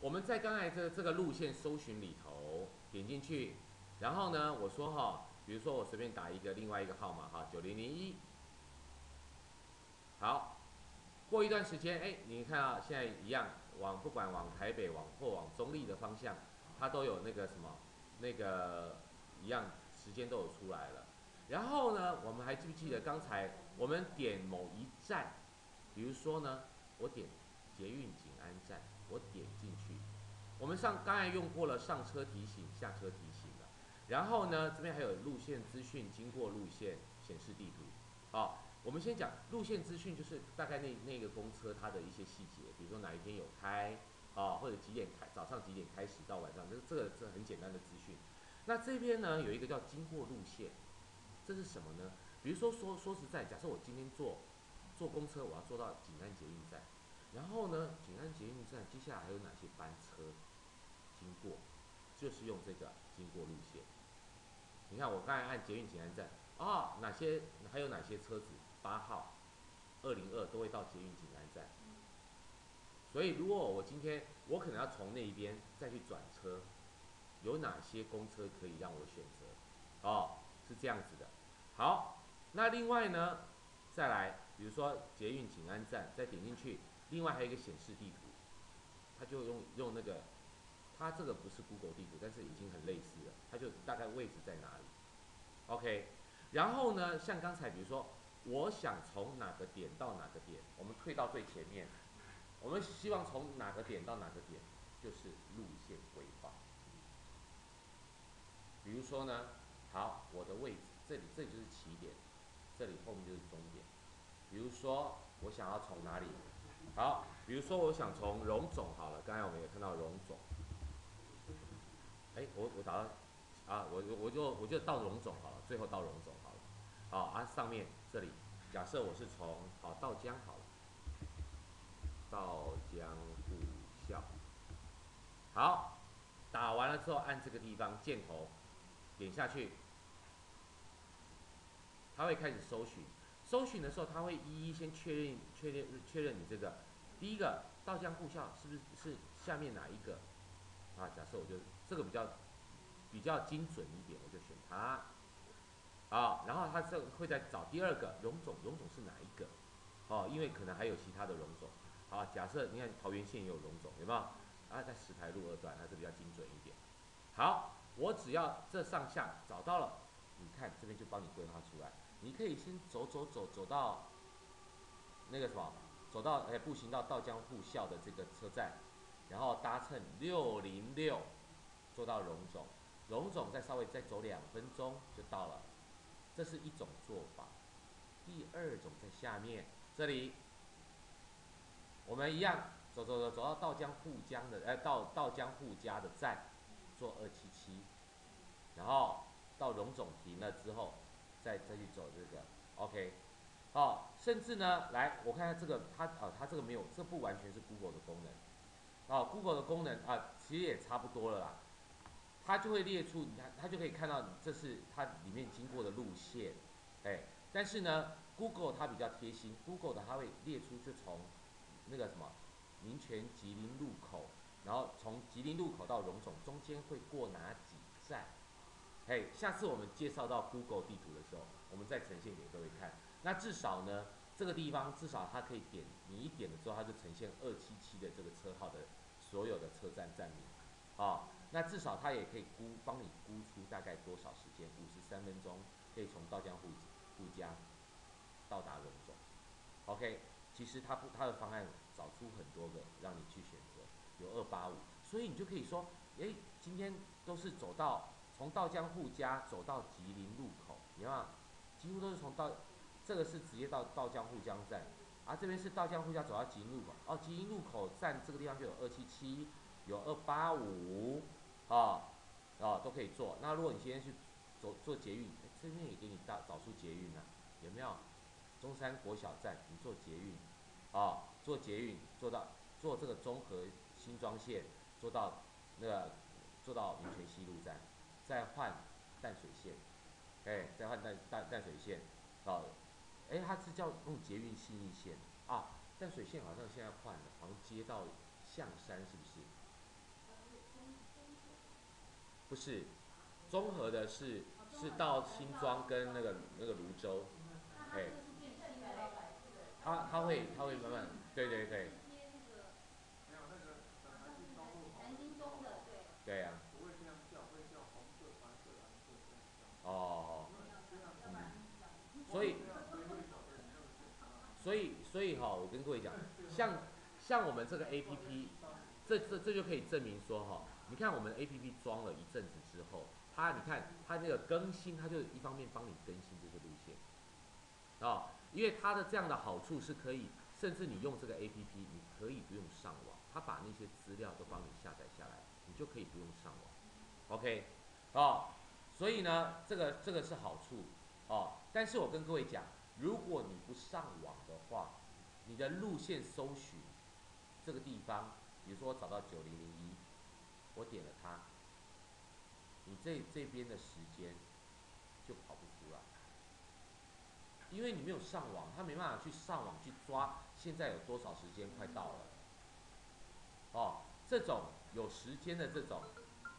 我们在刚才这个路线搜寻里头点进去，然后呢，我说哈，比如说我随便打一个另外一个号码哈，9001，好，过一段时间，哎，你看啊，现在一样，不管往台北或往中立的方向，它都有那个什么，那个一样时间都有出来了。然后呢，我们还记不记得刚才我们点某一站，比如说呢，我点捷运景安站，我点进去，我们刚才用过了上车提醒、下车提醒了。然后呢，这边还有路线资讯，经过路线显示地图。好，我们先讲路线资讯，就是大概那个公车它的一些细节，比如说哪一天有开啊，或者几点开，早上几点开始到晚上，这很简单的资讯。那这边呢有一个叫经过路线，这是什么呢？比如说实在，假设我今天坐公车，我要坐到景安捷运站，然后呢，景安捷运站接下来还有哪些班车经过，就是用这个经过路线。你看我刚才按捷运景安站啊，还有哪些车子8号、202都会到捷运景安站。所以如果我今天我可能要从那边再去转车，有哪些公车可以让我选择？哦，是这样子的。好，那另外呢，再来，比如说捷运景安站，再点进去，另外还有一个显示地图，它就用那个，它这个不是 Google 地图，但是已经很类似了，它就大概位置在哪里。OK，然后呢，像刚才比如说，我想从哪个点到哪个点，我们退到最前面，我们希望从哪个点到哪个点，就是路线规划。比如说呢，好，我的位置这里就是起点，这里后面就是终点。比如说我想要从哪里，好，比如说我想从荣总好了，刚才我们也看到荣总，哎，我打到啊，我就到荣总好了，最后到荣总好了，好啊，上面这里假设我是从到江好了，到江户校，好，打完了之后按这个地方箭头点下去，它会开始搜寻。搜寻的时候，它会一一先确认你这个第一个稻江户校是不是下面哪一个啊？假设我就这个比较精准一点，我就选它啊。然后它会再找第二个荣总，荣总是哪一个？哦，因为可能还有其他的荣总。好，假设你看桃园县也有荣总，有没有？啊，在石牌路2段，它是比较精准一点。好，我只要这上下找到了，你看这边就帮你规划出来。你可以先走到那个什么，步行到稻江户校的这个车站，然后搭乘606坐到荣总，荣总再走2分钟就到了，这是一种做法。第二种在下面这里，我们一样走到稻江户家的站，坐277，然后到荣总停了之后，再去走这个 OK。好，甚至呢，来我看看这个它这个没有，这不完全是 Google 的功能。Google 的功能其实也差不多了啦。它就会列出，你看，它就可以看到这是它里面经过的路线，哎，但是呢，Google 它比较贴心，Google 的它会列出就从那个什么民权吉林路口，然后从吉林路口到荣总中间会过哪几站？嘿，下次我们介绍到 Google 地图的时候，我们再呈现给各位看。那至少呢，这个地方至少它可以点，你一点了之后，它就呈现277的这个车号的所有的车站站名。那至少它也可以帮你估出大概多少时间，53分钟可以从稻江户家到达荣总。OK， 其实它的方案找出很多个让你去选择，有285，所以你就可以说，今天都是从稻江户家走到吉林路口，你看嘛，几乎都是这个是直接到稻江户江站，这边是稻江户家走到吉林路口，吉林路口站这个地方就有277，有285，都可以坐。那如果你今天去坐捷运，这边也给你找出捷运了，有没有？中山国小站，你坐捷运，坐捷运坐这个中和新庄线，坐到民权西路站，再换淡水线，再换淡水线，它是叫用捷运信义线淡水线好像现在换了，好像接到象山是不是？不是，综合的是到新庄跟那个泸州，哎，它会慢慢，对对对，对呀、哦，所以所以哈，我跟各位讲，像我们这个 APP，这就可以证明说哈，你看我们 APP 装了一阵子之后，你看它那个更新，它就一方面帮你更新这些路线因为它的这样的好处是可以，甚至你用这个 APP，你可以不用上网，它把那些资料都帮你下载下来，你就可以不用上网，OK，所以呢，这个是好处但是我跟各位讲，如果你不上网的话，你的路线搜寻这个地方，比如说我找到9001，我点了它，你这边的时间就跑不出来，因为你没有上网，它没办法去上网去抓现在有多少时间快到了这种有时间的这种，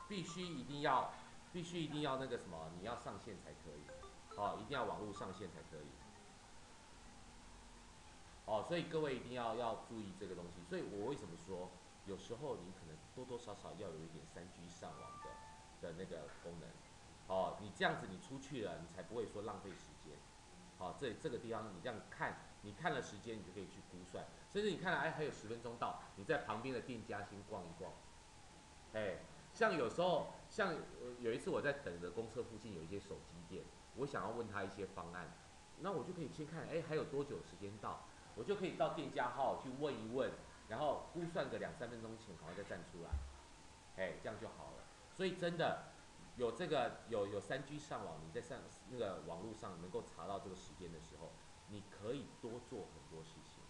必须一定要那个什么，你要上线才可以一定要网络上线才可以所以各位一定要注意这个东西。所以我为什么说，有时候你可能多多少少要有一点3G 上网的那个功能你这样子你出去了，你才不会说浪费时间这个地方你这样看，你看了时间，你就可以去估算，甚至你看了还有10分钟到，你在旁边的店家先逛一逛像有时候有一次我在等着公车附近有一些手机店，我想要问他一些方案，那我就可以先看还有多久时间到，我就可以到店家号去问一问，然后估算个2、3分钟前，赶快再站出来，这样就好了。所以真的有这个有3G 上网，你在那个网络上能够查到这个时间的时候，你可以多做很多事情。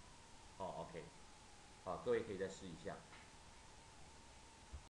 OK， 好，各位可以再试一下。